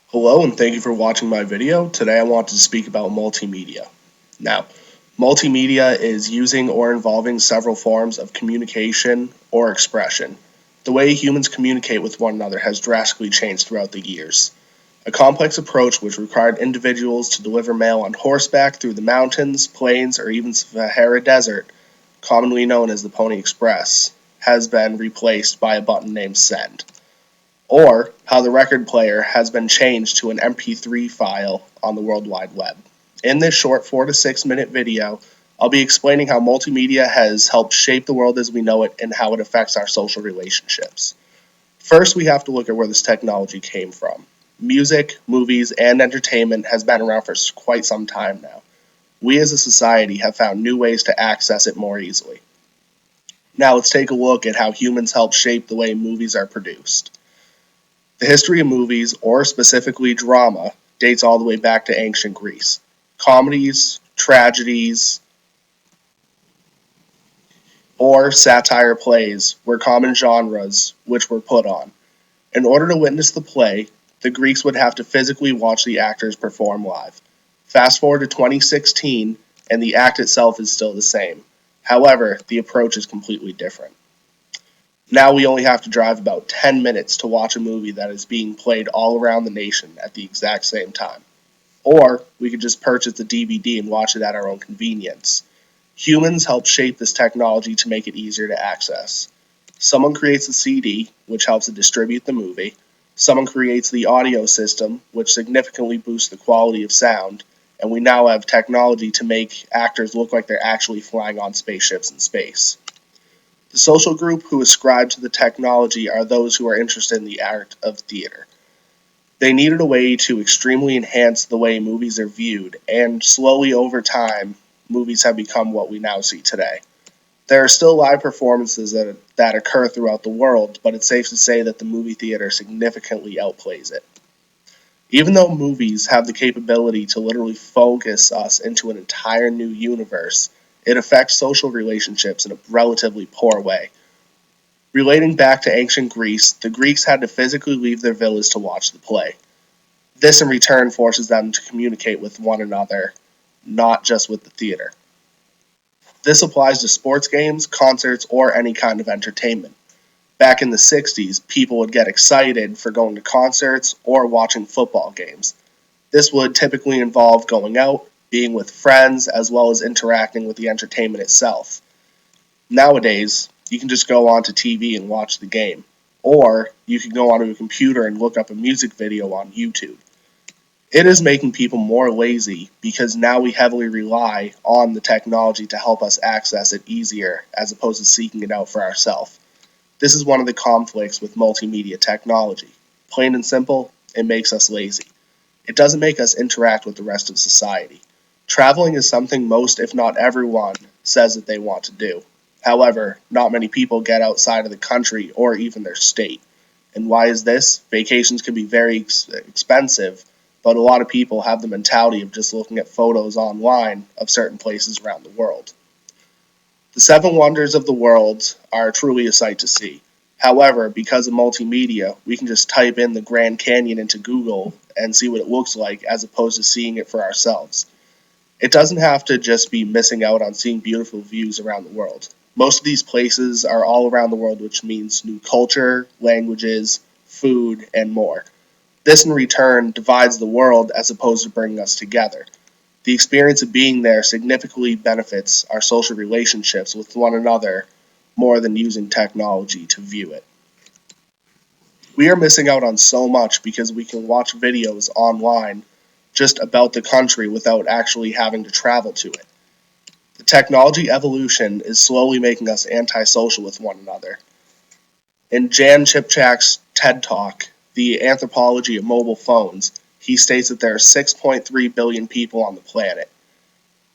Hello and thank you for watching my video. Today I want to speak about multimedia. Now, multimedia is using or involving several forms of communication or expression. The way humans communicate with one another has drastically changed throughout the years. A complex approach which required individuals to deliver mail on horseback through the mountains, plains, or even Sahara Desert, commonly known as the Pony Express, has been replaced by a button named send, or how the record player has been changed to an MP3 file on the World Wide Web. In this short 4 to 6 minute video, I'll be explaining how multimedia has helped shape the world as we know it and how it affects our social relationships. First, we have to look at where this technology came from. Music, movies, and entertainment has been around for quite some time now. We as a society have found new ways to access it more easily. Now let's take a look at how humans help shape the way movies are produced. The history of movies, or specifically drama, dates all the way back to ancient Greece. Comedies, tragedies, or satire plays were common genres which were put on. In order to witness the play, the Greeks would have to physically watch the actors perform live. Fast forward to 2016, and the act itself is still the same. However, the approach is completely different. Now we only have to drive about 10 minutes to watch a movie that is being played all around the nation at the exact same time. Or we could just purchase the DVD and watch it at our own convenience. Humans help shape this technology to make it easier to access. Someone creates a CD, which helps to distribute the movie. Someone creates the audio system, which significantly boosts the quality of sound. And we now have technology to make actors look like they're actually flying on spaceships in space. The social group who ascribe to the technology are those who are interested in the art of theater. They needed a way to extremely enhance the way movies are viewed, and slowly over time, movies have become what we now see today. There are still live performances that occur throughout the world, but it's safe to say that the movie theater significantly outplays it. Even though movies have the capability to literally focus us into an entire new universe, it affects social relationships in a relatively poor way. Relating back to ancient Greece, the Greeks had to physically leave their villas to watch the play. This in return forces them to communicate with one another, not just with the theater. This applies to sports games, concerts, or any kind of entertainment. Back in the 60s, people would get excited for going to concerts or watching football games. This would typically involve going out, being with friends, as well as interacting with the entertainment itself. Nowadays, you can just go onto TV and watch the game, or you can go onto a computer and look up a music video on YouTube. It is making people more lazy because now we heavily rely on the technology to help us access it easier as opposed to seeking it out for ourselves. This is one of the conflicts with multimedia technology. Plain and simple, it makes us lazy. It doesn't make us interact with the rest of society. Traveling is something most, if not everyone, says that they want to do. However, not many people get outside of the country or even their state. And why is this? Vacations can be very expensive, but a lot of people have the mentality of just looking at photos online of certain places around the world. The seven wonders of the world are truly a sight to see. However, because of multimedia, we can just type in the Grand Canyon into Google and see what it looks like as opposed to seeing it for ourselves. It doesn't have to just be missing out on seeing beautiful views around the world. Most of these places are all around the world, which means new culture, languages, food, and more. This in return divides the world as opposed to bringing us together. The experience of being there significantly benefits our social relationships with one another more than using technology to view it. We are missing out on so much because we can watch videos online just about the country without actually having to travel to it. The technology evolution is slowly making us antisocial with one another. In Jan Chipchak's TED Talk, The Anthropology of Mobile Phones, he states that there are 6.3 billion people on the planet.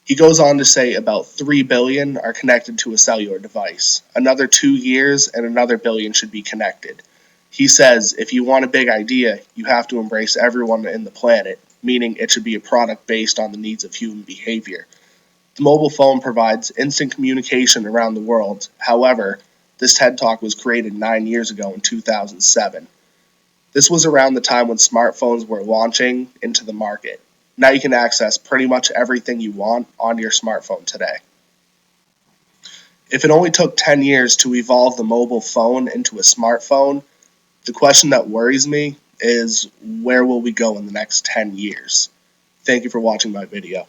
He goes on to say about 3 billion are connected to a cellular device. Another 2 years and another billion should be connected. He says if you want a big idea, you have to embrace everyone in the planet, meaning it should be a product based on the needs of human behavior. The mobile phone provides instant communication around the world. However, this TED Talk was created 9 years ago in 2007. This was around the time when smartphones were launching into the market. Now you can access pretty much everything you want on your smartphone today. If it only took 10 years to evolve the mobile phone into a smartphone, the question that worries me is, where will we go in the next 10 years? Thank you for watching my video.